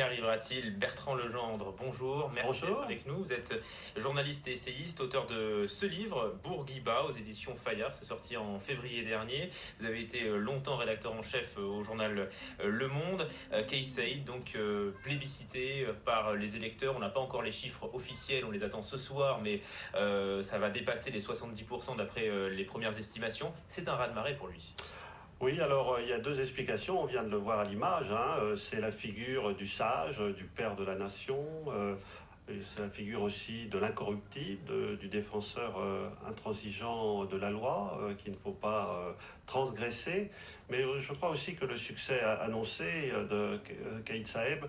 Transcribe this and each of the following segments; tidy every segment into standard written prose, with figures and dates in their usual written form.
Arrivera-t-il? Bertrand Legendre, bonjour, merci d'être avec nous. Vous êtes journaliste et essayiste, auteur de ce livre, Bourguiba, aux éditions Fayard. C'est sorti en février dernier. Vous avez été longtemps rédacteur en chef au journal Le Monde. Kais Saied, donc plébiscité par les électeurs. On n'a pas encore les chiffres officiels, on les attend ce soir, mais ça va dépasser les 70% d'après les premières estimations. C'est un raz-de-marée pour lui. Oui, alors il y a deux explications, on vient de le voir à l'image, c'est la figure du sage, du père de la nation, et c'est la figure aussi de l'incorruptible, du défenseur intransigeant de la loi, qu'il ne faut pas transgresser. Mais je crois aussi que le succès annoncé de Kais Saied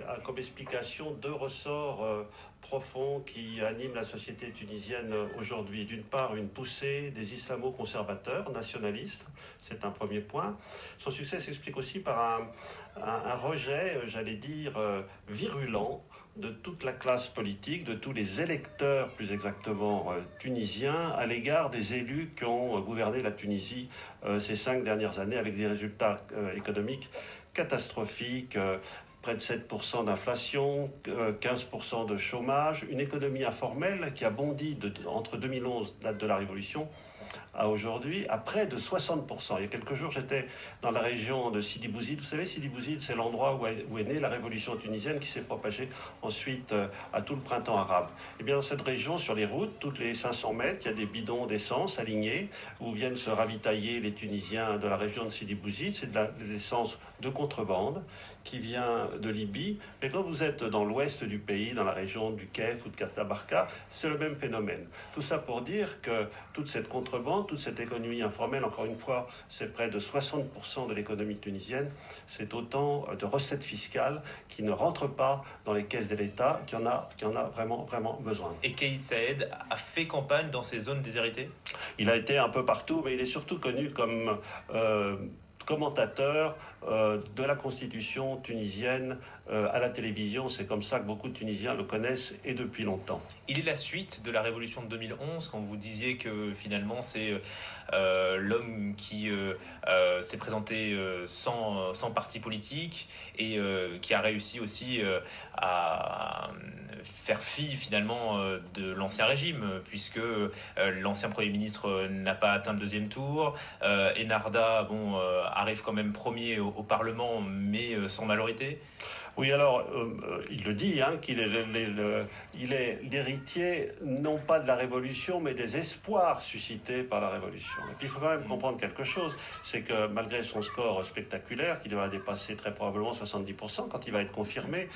a comme explication deux ressorts profonds qui animent la société tunisienne aujourd'hui. D'une part, une poussée des islamo-conservateurs nationalistes, c'est un premier point. Son succès s'explique aussi par un rejet, j'allais dire, virulent de toute la classe politique, de tous les électeurs, plus exactement tunisiens, à l'égard des élus qui ont gouverné la Tunisie ces 5 dernières années avec des résultats économiques catastrophiques, près de 7% d'inflation, 15% de chômage, une économie informelle qui a bondi entre 2011, date de la Révolution, à aujourd'hui, à près de 60%. Il y a quelques jours, j'étais dans la région de Sidi Bouzid. Vous savez, Sidi Bouzid, c'est l'endroit où est née la révolution tunisienne qui s'est propagée ensuite à tout le printemps arabe. Et bien, dans cette région, sur les routes, toutes les 500 mètres, il y a des bidons d'essence alignés où viennent se ravitailler les Tunisiens de la région de Sidi Bouzid. C'est de l'essence de contrebande qui vient de Libye. Mais quand vous êtes dans l'ouest du pays, dans la région du Kef ou de Katabarka, c'est le même phénomène. Tout ça pour dire que toute cette contrebande, toute cette économie informelle, encore une fois, c'est près de 60% de l'économie tunisienne, c'est autant de recettes fiscales qui ne rentrent pas dans les caisses de l'État, qui en a vraiment, vraiment besoin. Et Kais Saied a fait campagne dans ces zones déshéritées? Il a été un peu partout, mais il est surtout connu comme commentateur de la constitution tunisienne à la télévision. C'est comme ça que beaucoup de Tunisiens le connaissent et depuis longtemps. Il est la suite de la révolution de 2011, quand vous disiez que finalement c'est l'homme qui s'est présenté sans parti politique et qui a réussi aussi à faire fi finalement de l'ancien régime, puisque l'ancien Premier ministre n'a pas atteint le deuxième tour. Enarda arrive quand même premier au Parlement, mais sans majorité. Oui, alors, il le dit, qu'il est il est l'héritier, non pas de la Révolution, mais des espoirs suscités par la Révolution. Et puis, il faut quand même comprendre quelque chose, c'est que malgré son score spectaculaire, qui devra dépasser très probablement 70% quand il va être confirmé,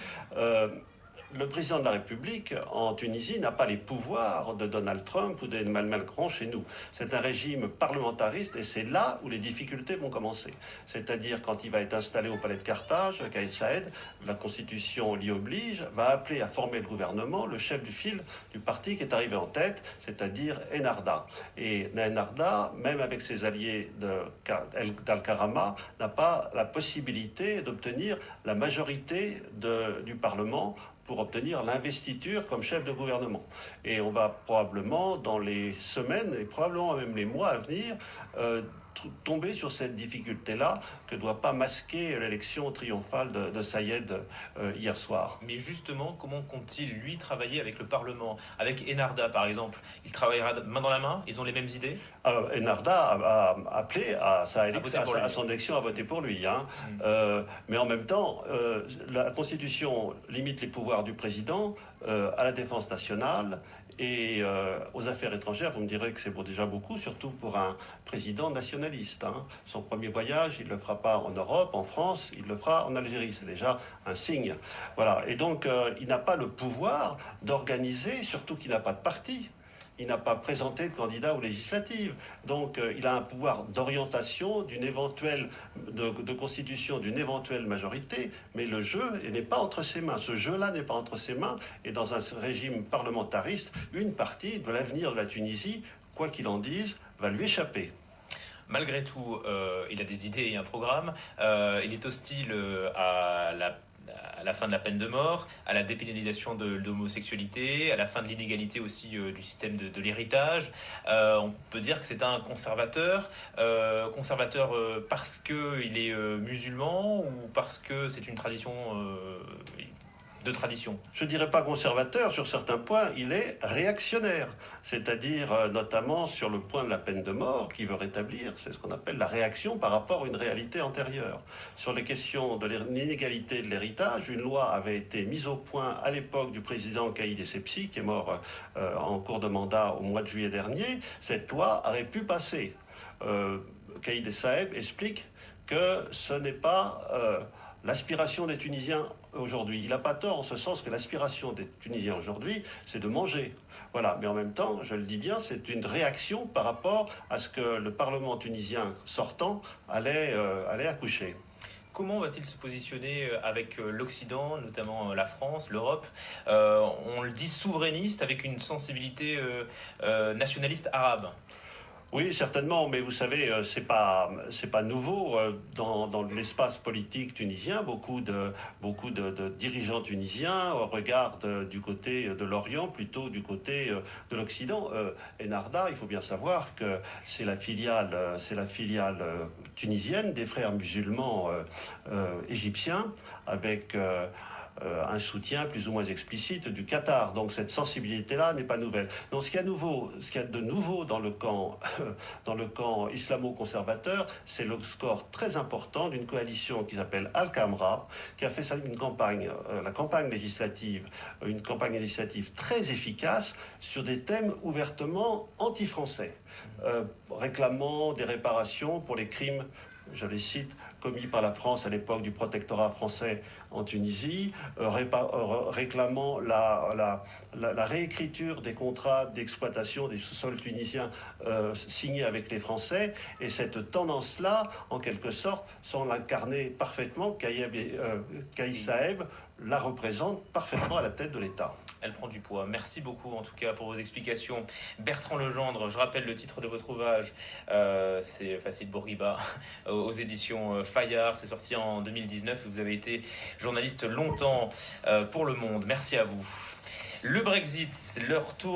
le président de la République en Tunisie n'a pas les pouvoirs de Donald Trump ou d'Emmanuel Macron chez nous. C'est un régime parlementariste et c'est là où les difficultés vont commencer. C'est-à-dire quand il va être installé au palais de Carthage, Kais Saied, la Constitution l'y oblige, va appeler à former le gouvernement le chef du file du parti qui est arrivé en tête, c'est-à-dire Enarda. Et Enarda, même avec ses alliés d'Al-Karama, n'a pas la possibilité d'obtenir la majorité du Parlement pour obtenir l'investiture comme chef de gouvernement. Et on va probablement, dans les semaines et probablement même les mois à venir, tomber sur cette difficulté-là que ne doit pas masquer l'élection triomphale de Saied hier soir. Mais justement, comment compte-t-il, lui, travailler avec le Parlement? Avec Enarda, par exemple, il travaillera main dans la main? Ils ont les mêmes idées? Enarda a appelé à son élection à voter pour lui. Mais en même temps, la Constitution limite les pouvoirs du président à la défense nationale et aux affaires étrangères. Vous me direz que c'est déjà beaucoup, surtout pour un président nationaliste. Son premier voyage, il ne le fera pas en Europe, en France, il le fera en Algérie. C'est déjà un signe. Voilà. Et donc, il n'a pas le pouvoir d'organiser, surtout qu'il n'a pas de parti. Il n'a pas présenté de candidat aux législatives. Donc, il a un pouvoir d'orientation, de constitution d'une éventuelle majorité, mais le jeu n'est pas entre ses mains. Ce jeu-là n'est pas entre ses mains. Et dans un régime parlementariste, une partie de l'avenir de la Tunisie, quoi qu'il en dise, va lui échapper. Malgré tout, il a des idées et un programme. Il est hostile à la fin de la peine de mort, à la dépénalisation de l'homosexualité, à la fin de l'inégalité aussi du système de l'héritage. On peut dire que c'est un conservateur, parce qu'il est musulman ou parce que c'est une tradition de tradition. Je ne dirais pas conservateur, sur certains points, il est réactionnaire, c'est-à-dire notamment sur le point de la peine de mort, qui veut rétablir, c'est ce qu'on appelle la réaction par rapport à une réalité antérieure. Sur les questions de l'inégalité de l'héritage, une loi avait été mise au point à l'époque du président Caïd Essebsi, qui est mort en cours de mandat au mois de juillet dernier. Cette loi aurait pu passer. Caïd Saeb explique que ce n'est pas l'aspiration des Tunisiens aujourd'hui. Il n'a pas tort en ce sens que l'aspiration des Tunisiens aujourd'hui, c'est de manger. Voilà, mais en même temps, je le dis bien, c'est une réaction par rapport à ce que le Parlement tunisien sortant allait accoucher. Comment va-t-il se positionner avec l'Occident, notamment la France, l'Europe? On le dit souverainiste avec une sensibilité nationaliste arabe. Oui, certainement, mais vous savez, c'est pas nouveau dans l'espace politique tunisien. Beaucoup de dirigeants tunisiens regardent du côté de l'Orient plutôt du côté de l'Occident. Enarda, il faut bien savoir que c'est la filiale tunisienne des frères musulmans égyptiens avec un soutien plus ou moins explicite du Qatar. Donc cette sensibilité-là n'est pas nouvelle. Donc ce qu'il y a de nouveau dans le camp islamo-conservateur, c'est le score très important d'une coalition qui s'appelle Al-Qamra, qui a fait une campagne législative très efficace sur des thèmes ouvertement anti-français, réclamant des réparations pour les crimes, je les cite, commis par la France à l'époque du protectorat français en Tunisie, réclamant la réécriture des contrats d'exploitation des sous-sols tunisiens signés avec les Français. Et cette tendance-là, en quelque sorte, semble incarner parfaitement Kaïs Saeb, la représente parfaitement à la tête de l'État. Elle prend du poids. Merci beaucoup en tout cas pour vos explications. Bertrand Legendre, je rappelle le titre de votre ouvrage, c'est Facile Bourguiba, aux éditions Fayard, c'est sorti en 2019, vous avez été journaliste longtemps pour Le Monde. Merci à vous. Le Brexit, leur tour.